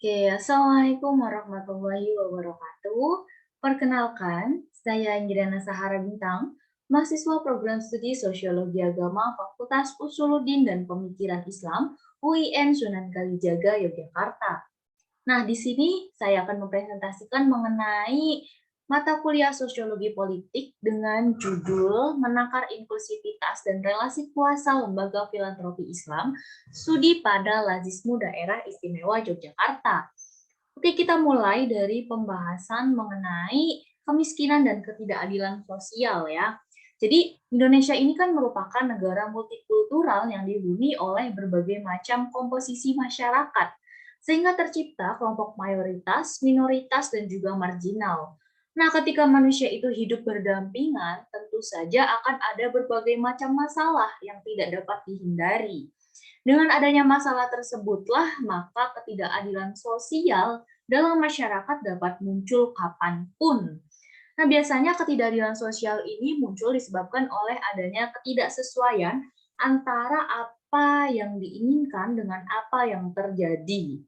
Oke, Assalamualaikum warahmatullahi wabarakatuh. Perkenalkan, saya Ingrana Sahara Bintang, mahasiswa program studi Sosiologi Agama Fakultas Usuluddin dan Pemikiran Islam UIN Sunan Kalijaga, Yogyakarta. Nah, di sini saya akan mempresentasikan mengenai mata kuliah Sosiologi Politik dengan judul Menakar Inklusivitas dan Relasi Kuasa Lembaga Filantropi Islam, Studi pada Lazismu Daerah Istimewa Yogyakarta. Oke, kita mulai dari pembahasan mengenai kemiskinan dan ketidakadilan sosial ya. Jadi Indonesia ini kan merupakan negara multikultural yang dihuni oleh berbagai macam komposisi masyarakat, sehingga tercipta kelompok mayoritas, minoritas, dan juga marginal. Nah, ketika manusia itu hidup berdampingan, tentu saja akan ada berbagai macam masalah yang tidak dapat dihindari. Dengan adanya masalah tersebutlah, maka ketidakadilan sosial dalam masyarakat dapat muncul kapanpun. Nah, biasanya ketidakadilan sosial ini muncul disebabkan oleh adanya ketidaksesuaian antara apa yang diinginkan dengan apa yang terjadi.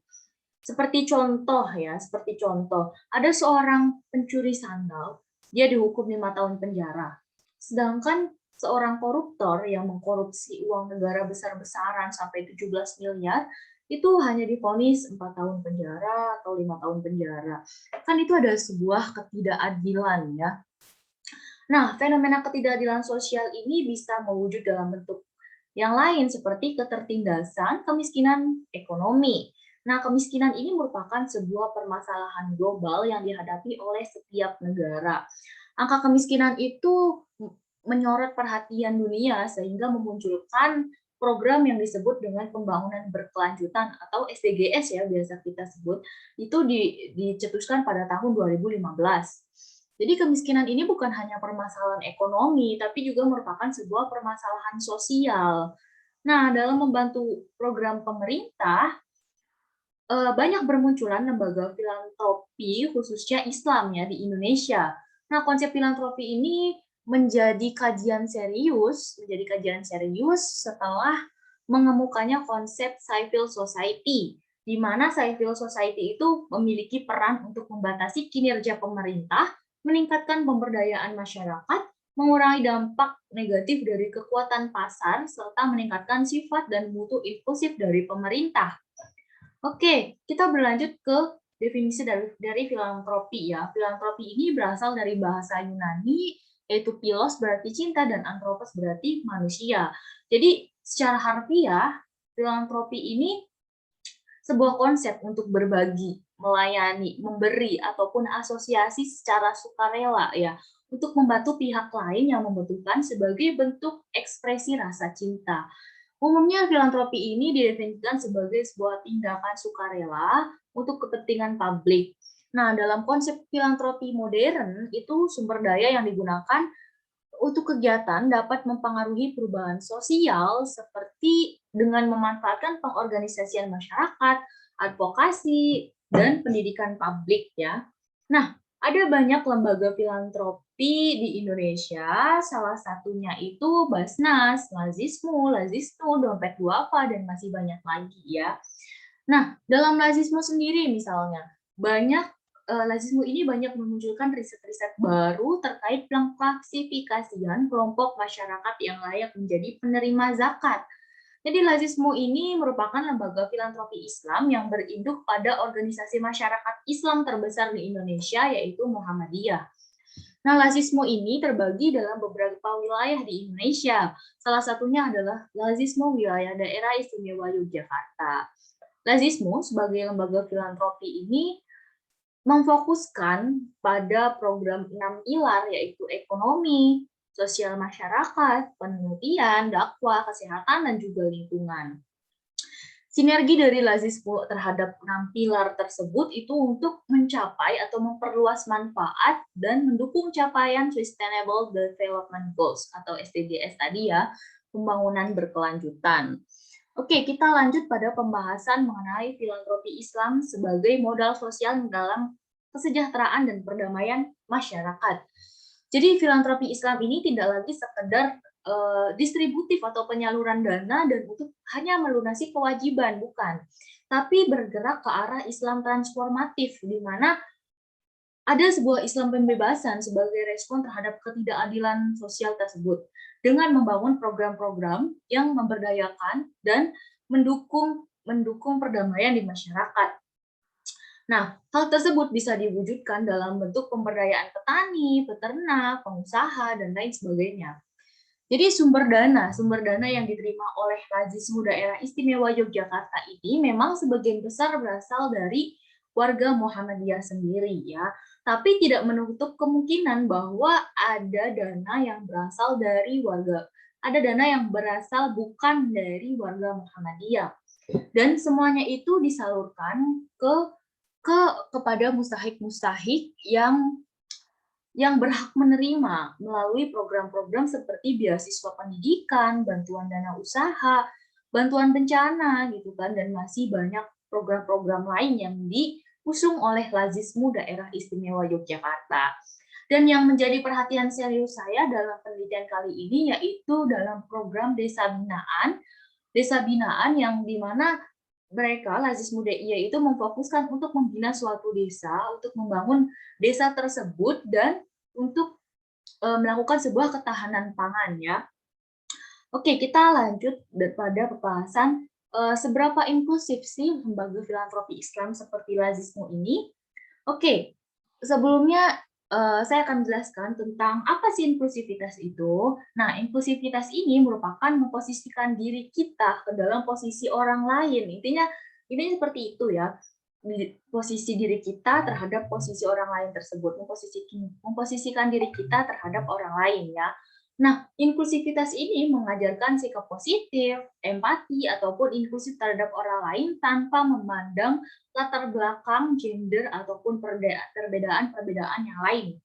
Seperti contoh, ada seorang pencuri sandal, dia dihukum 5 tahun penjara. Sedangkan seorang koruptor yang mengkorupsi uang negara besar-besaran sampai 17 miliar, itu hanya divonis 4 tahun penjara atau 5 tahun penjara. Kan itu ada sebuah ketidakadilan ya. Nah, fenomena ketidakadilan sosial ini bisa mewujud dalam bentuk yang lain seperti ketertindasan, kemiskinan ekonomi. Nah, kemiskinan ini merupakan sebuah permasalahan global yang dihadapi oleh setiap negara. Angka kemiskinan itu menyorot perhatian dunia sehingga memunculkan program yang disebut dengan pembangunan berkelanjutan atau SDGs ya biasa kita sebut, itu dicetuskan pada tahun 2015. Jadi kemiskinan ini bukan hanya permasalahan ekonomi, tapi juga merupakan sebuah permasalahan sosial. Nah, dalam membantu program pemerintah, banyak bermunculan lembaga filantropi, khususnya Islam ya di Indonesia. Nah, konsep filantropi ini menjadi kajian serius setelah mengemukannya konsep civil society, di mana civil society itu memiliki peran untuk membatasi kinerja pemerintah, meningkatkan pemberdayaan masyarakat, mengurangi dampak negatif dari kekuatan pasar, serta meningkatkan sifat dan mutu inklusif dari pemerintah. Oke, kita berlanjut ke definisi dari filantropi ya. Filantropi ini berasal dari bahasa Yunani, yaitu philos berarti cinta dan anthropos berarti manusia. Jadi secara harfiah, filantropi ini sebuah konsep untuk berbagi, melayani, memberi, ataupun asosiasi secara sukarela ya, untuk membantu pihak lain yang membutuhkan sebagai bentuk ekspresi rasa cinta. Umumnya filantropi ini didefinisikan sebagai sebuah tindakan sukarela untuk kepentingan publik. Nah, dalam konsep filantropi modern, itu sumber daya yang digunakan untuk kegiatan dapat mempengaruhi perubahan sosial seperti dengan memanfaatkan pengorganisasian masyarakat, advokasi, dan pendidikan publik ya. Nah, ada banyak lembaga filantropi di Indonesia, salah satunya itu Basnas, Lazismu, Lazisnu, Dompet Duafa, dan masih banyak lagi ya. Nah, dalam Lazismu sendiri misalnya, Lazismu ini banyak memunculkan riset-riset baru terkait pengklasifikasian kelompok masyarakat yang layak menjadi penerima zakat. Jadi Lazismu ini merupakan lembaga filantropi Islam yang berinduk pada organisasi masyarakat Islam terbesar di Indonesia, yaitu Muhammadiyah. Nah, Lazismu ini terbagi dalam beberapa wilayah di Indonesia. Salah satunya adalah Lazismu Wilayah Daerah Istimewa Yogyakarta. Lazismu sebagai lembaga filantropi ini memfokuskan pada program 6 pilar, yaitu ekonomi, sosial masyarakat, penelitian, dakwah, kesehatan, dan juga lingkungan. Sinergi dari Lazismu terhadap 6 pilar tersebut itu untuk mencapai atau memperluas manfaat dan mendukung capaian Sustainable Development Goals atau SDGs tadi ya, pembangunan berkelanjutan. Oke, kita lanjut pada pembahasan mengenai filantropi Islam sebagai modal sosial dalam kesejahteraan dan perdamaian masyarakat. Jadi filantropi Islam ini tidak lagi sekedar distributif atau penyaluran dana dan untuk hanya melunasi kewajiban, bukan. Tapi bergerak ke arah Islam transformatif, di mana ada sebuah Islam pembebasan sebagai respon terhadap ketidakadilan sosial tersebut dengan membangun program-program yang memberdayakan dan mendukung perdamaian di masyarakat. Nah, hal tersebut bisa diwujudkan dalam bentuk pemberdayaan petani, peternak, pengusaha, dan lain sebagainya. Jadi sumber dana yang diterima oleh Lazismu Daerah Istimewa Yogyakarta ini memang sebagian besar berasal dari warga Muhammadiyah sendiri ya. Tapi tidak menutup kemungkinan bahwa ada dana yang berasal bukan dari warga Muhammadiyah. Dan semuanya itu disalurkan kepada mustahik yang berhak menerima melalui program-program seperti beasiswa pendidikan, bantuan dana usaha, bantuan bencana gitu kan, dan masih banyak program-program lain yang diusung oleh Lazismu Daerah Istimewa Yogyakarta. Dan yang menjadi perhatian serius saya dalam penelitian kali ini yaitu dalam program desa binaan yang dimana mereka Lazismu DIY itu memfokuskan untuk membina suatu desa, untuk membangun desa tersebut dan untuk melakukan sebuah ketahanan pangan ya. Oke, kita lanjut pada pembahasan seberapa inklusif sih lembaga filantropi Islam seperti Lazismu ini. Oke, sebelumnya saya akan menjelaskan tentang apa sih inklusivitas itu. Nah, inklusivitas ini merupakan memposisikan diri kita ke dalam posisi orang lain. Intinya seperti itu ya. Posisi diri kita terhadap posisi orang lain tersebut, memposisikan diri kita terhadap orang lain ya. Nah, inklusivitas ini mengajarkan sikap positif, empati, ataupun inklusif terhadap orang lain tanpa memandang latar belakang, gender, ataupun perbedaan-perbedaan yang lain.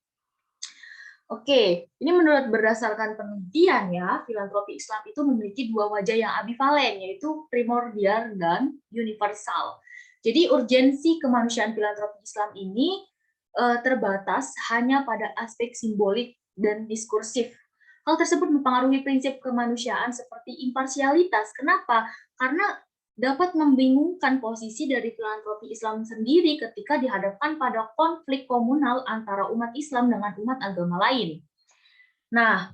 Oke, ini menurut berdasarkan penelitian ya, filantropi Islam itu memiliki dua wajah yang ambivalen, yaitu primordial dan universal. Jadi urgensi kemanusiaan filantropi Islam ini terbatas hanya pada aspek simbolik dan diskursif. Hal tersebut mempengaruhi prinsip kemanusiaan seperti imparsialitas. Kenapa? Karena dapat membingungkan posisi dari filantropi Islam sendiri ketika dihadapkan pada konflik komunal antara umat Islam dengan umat agama lain. Nah,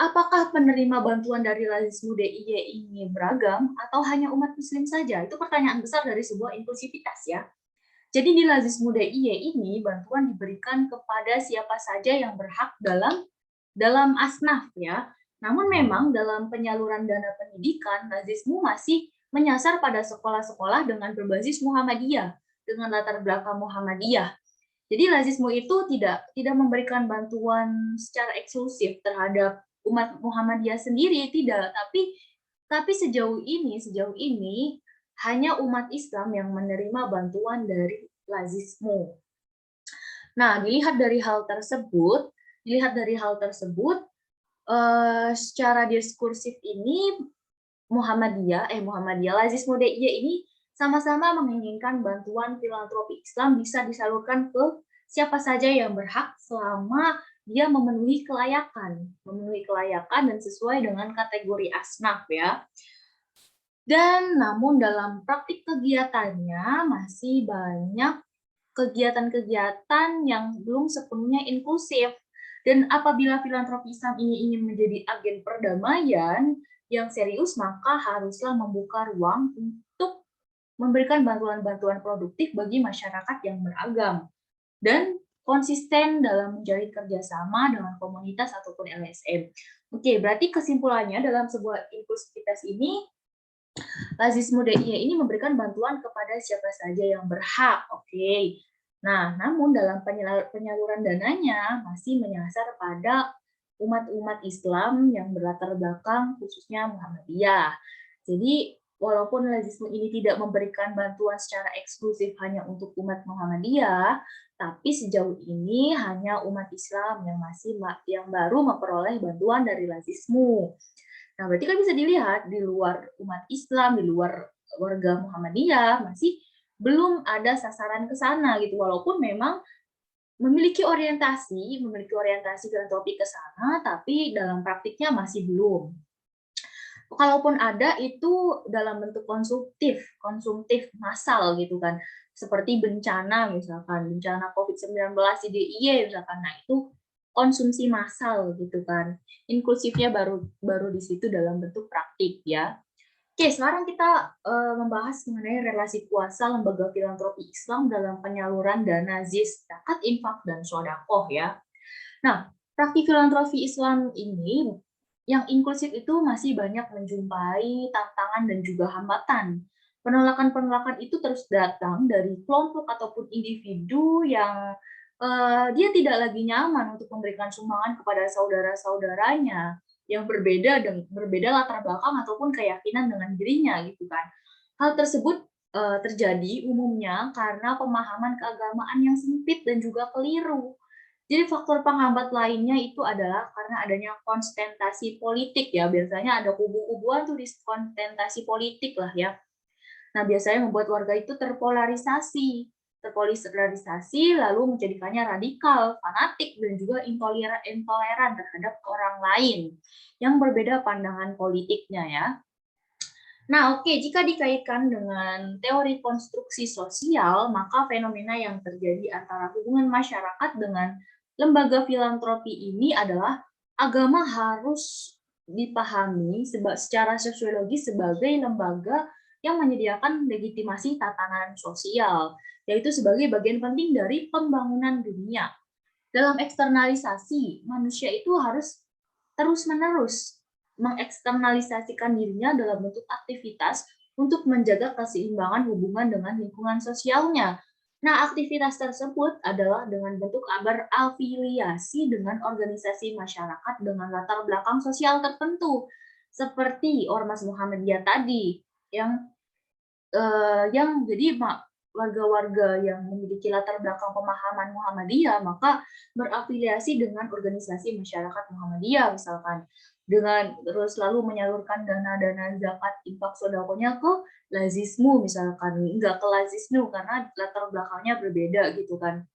apakah penerima bantuan dari Lazismu DIY ini beragam atau hanya umat Muslim saja? Itu pertanyaan besar dari sebuah inklusivitas ya. Jadi di Lazismu DIY ini bantuan diberikan kepada siapa saja yang berhak dalam asnaf ya. Namun memang dalam penyaluran dana pendidikan, Lazismu masih menyasar pada sekolah-sekolah dengan berbasis Muhammadiyah, dengan latar belakang Muhammadiyah. Jadi Lazismu itu tidak memberikan bantuan secara eksklusif terhadap umat Muhammadiyah sendiri, tidak. Tapi sejauh ini hanya umat Islam yang menerima bantuan dari Lazismu. Nah, dilihat dari hal tersebut, secara diskursif ini Muhammadiyah Lazismu DIY ini sama-sama menginginkan bantuan filantropi Islam bisa disalurkan ke siapa saja yang berhak selama dia memenuhi kelayakan dan sesuai dengan kategori asnaf ya. Dan namun dalam praktik kegiatannya masih banyak kegiatan-kegiatan yang belum sepenuhnya inklusif. Dan apabila filantropi Islam ini ingin menjadi agen perdamaian yang serius, maka haruslah membuka ruang untuk memberikan bantuan-bantuan produktif bagi masyarakat yang beragam dan konsisten dalam menjalin kerjasama dengan komunitas ataupun LSM. Oke, berarti kesimpulannya dalam sebuah inklusivitas ini, Lazismu DIY ini memberikan bantuan kepada siapa saja yang berhak. Oke. Nah, namun dalam penyaluran dananya masih menyasar pada umat-umat Islam yang berlatar belakang khususnya Muhammadiyah. Jadi, walaupun Lazismu ini tidak memberikan bantuan secara eksklusif hanya untuk umat Muhammadiyah, tapi sejauh ini hanya umat Islam yang baru memperoleh bantuan dari Lazismu. Nah, berarti kan bisa dilihat di luar umat Islam, di luar warga Muhammadiyah masih belum ada sasaran ke sana gitu. Walaupun memang memiliki orientasi filantropi ke sana, tapi dalam praktiknya masih belum. Kalaupun ada itu dalam bentuk konsumtif massal gitu kan. Seperti bencana misalkan, bencana COVID-19 di DIY misalkan. Nah, itu konsumsi massal gitu kan. Inklusifnya baru di situ dalam bentuk praktik ya. Oke, sekarang kita membahas mengenai relasi kuasa lembaga filantropi Islam dalam penyaluran dana ZIS, zakat, infak, dan sodaqoh ya. Nah, praktik filantropi Islam ini yang inklusif itu masih banyak menjumpai tantangan dan juga hambatan. Penolakan-penolakan itu terus datang dari kelompok ataupun individu yang dia tidak lagi nyaman untuk memberikan sumbangan kepada saudara-saudaranya yang berbeda latar belakang ataupun keyakinan dengan dirinya gitu kan. Hal tersebut terjadi umumnya karena pemahaman keagamaan yang sempit dan juga keliru. Jadi faktor penghambat lainnya itu adalah karena adanya konstentasi politik ya. Biasanya ada kubu-kubuan tuh di konstentasi politik lah ya. Nah, biasanya membuat warga itu terpolarisasi lalu menjadikannya radikal, fanatik, dan juga intoleran terhadap orang lain yang berbeda pandangan politiknya ya. Nah, oke, jika dikaitkan dengan teori konstruksi sosial, maka fenomena yang terjadi antara hubungan masyarakat dengan lembaga filantropi ini adalah agama harus dipahami secara sosiologis sebagai lembaga yang menyediakan legitimasi tatanan sosial, yaitu sebagai bagian penting dari pembangunan dunia. Dalam eksternalisasi, manusia itu harus terus-menerus mengeksternalisasikan dirinya dalam bentuk aktivitas untuk menjaga keseimbangan hubungan dengan lingkungan sosialnya. Nah, aktivitas tersebut adalah dengan bentuk berafiliasi dengan organisasi masyarakat dengan latar belakang sosial tertentu, seperti Ormas Muhammadiyah tadi, yang jadi warga-warga yang memiliki latar belakang pemahaman Muhammadiyah, maka berafiliasi dengan organisasi masyarakat Muhammadiyah misalkan, dengan terus lalu menyalurkan dana-dana zakat, infak, sedekahnya ke lazismu misalkan, enggak ke lazisnu karena latar belakangnya berbeda gitu kan.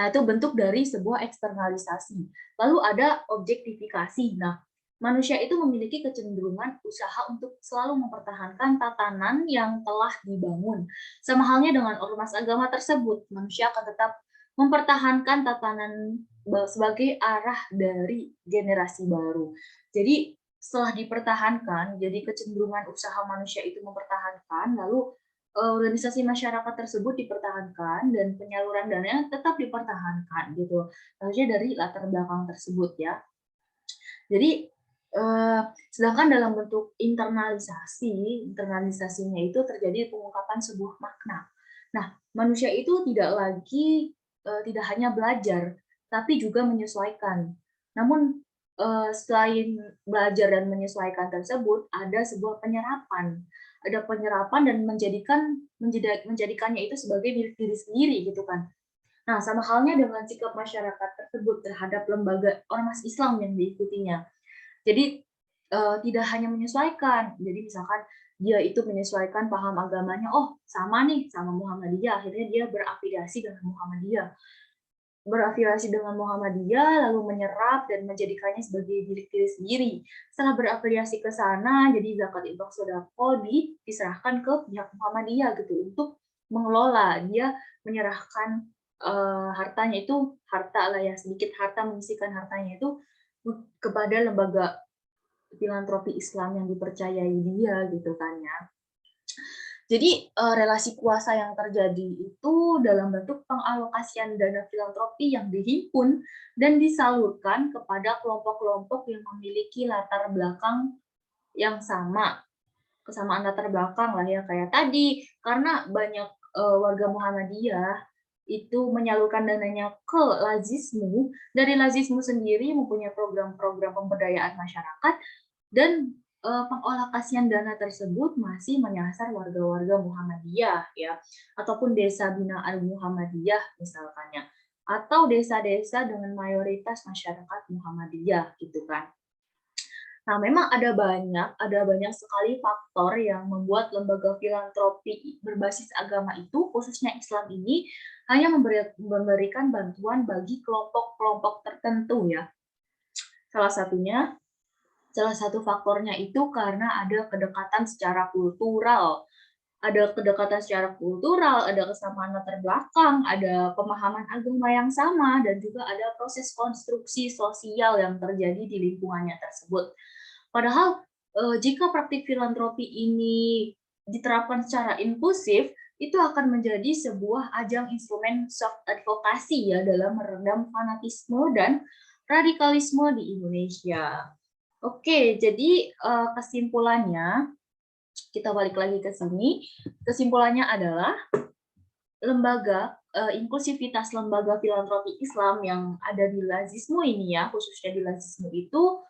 Nah, itu bentuk dari sebuah eksternalisasi. Lalu ada objektifikasi. Nah, manusia itu memiliki kecenderungan usaha untuk selalu mempertahankan tatanan yang telah dibangun. Sama halnya dengan ormas agama tersebut, manusia akan tetap mempertahankan tatanan sebagai arah dari generasi baru. Jadi setelah dipertahankan, jadi kecenderungan usaha manusia itu mempertahankan, lalu organisasi masyarakat tersebut dipertahankan dan penyaluran dananya tetap dipertahankan gitu. Maksudnya dari latar belakang tersebut ya. Jadi sedangkan dalam bentuk internalisasinya itu terjadi pengungkapan sebuah makna. Nah, manusia itu tidak hanya belajar, tapi juga menyesuaikan. Namun selain belajar dan menyesuaikan tersebut, ada sebuah penyerapan. Ada penyerapan dan menjadikannya itu sebagai milik diri sendiri gitu kan. Nah, sama halnya dengan sikap masyarakat tersebut terhadap lembaga ormas Islam yang diikutinya. Jadi tidak hanya menyesuaikan. Jadi misalkan dia itu menyesuaikan paham agamanya, oh sama nih sama Muhammadiyah, akhirnya dia berafiliasi dengan Muhammadiyah. Lalu menyerap dan menjadikannya sebagai milik diri sendiri. Setelah berafiliasi ke sana, jadi zakat infak sedekah diserahkan ke pihak Muhammadiyah gitu untuk mengelola. Dia menyerahkan hartanya itu harta lah ya, sedikit harta menyisihkan hartanya itu kepada lembaga filantropi Islam yang dipercayai dia gitu kan ya. Jadi relasi kuasa yang terjadi itu dalam bentuk pengalokasian dana filantropi yang dihimpun dan disalurkan kepada kelompok-kelompok yang memiliki latar belakang yang sama, kesamaan latar belakang lah ya kayak tadi, karena banyak warga Muhammadiyah itu menyalurkan dananya ke lazismu, dari lazismu sendiri mempunyai program-program pemberdayaan masyarakat dan pengalokasian dana tersebut masih menyasar warga-warga Muhammadiyah ya, ataupun desa binaan Muhammadiyah misalkannya, atau desa-desa dengan mayoritas masyarakat Muhammadiyah gitu kan. Nah, memang ada banyak sekali faktor yang membuat lembaga filantropi berbasis agama itu, khususnya Islam ini, hanya memberikan bantuan bagi kelompok-kelompok tertentu ya. Salah satunya, salah satu faktornya itu karena ada kedekatan secara kultural. Ada kedekatan secara kultural, ada kesamaan latar belakang, ada pemahaman agama yang sama, dan juga ada proses konstruksi sosial yang terjadi di lingkungannya tersebut. Padahal, jika praktik filantropi ini diterapkan secara inklusif, itu akan menjadi sebuah ajang instrumen soft advokasi ya dalam meredam fanatisme dan radikalisme di Indonesia. Oke, jadi kesimpulannya, kita balik lagi ke sini. Kesimpulannya adalah inklusivitas lembaga filantropi Islam yang ada di Lazismu ini ya, khususnya di Lazismu itu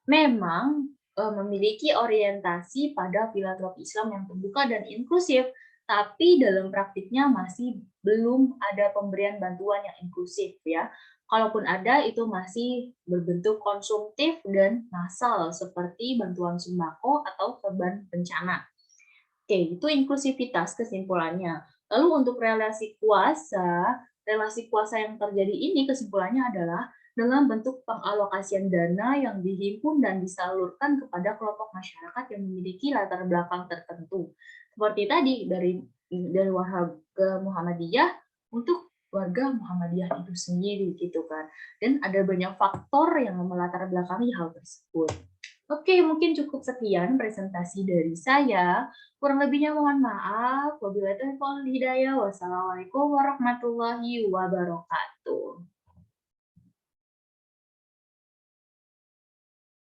memang memiliki orientasi pada filantropi Islam yang terbuka dan inklusif, tapi dalam praktiknya masih belum ada pemberian bantuan yang inklusif ya. Kalaupun ada, itu masih berbentuk konsumtif dan massal seperti bantuan sembako atau korban bencana. Oke, itu inklusivitas kesimpulannya. Lalu untuk relasi kuasa yang terjadi ini kesimpulannya adalah dalam bentuk pengalokasian dana yang dihimpun dan disalurkan kepada kelompok masyarakat yang memiliki latar belakang tertentu. Seperti tadi dari warga Muhammadiyah untuk warga Muhammadiyah itu sendiri gitu kan. Dan ada banyak faktor yang melatar belakangi hal tersebut. Oke, mungkin cukup sekian presentasi dari saya. Kurang lebihnya mohon maaf. Wabillahi taufiq wal hidayah. Wassalamualaikum warahmatullahi wabarakatuh.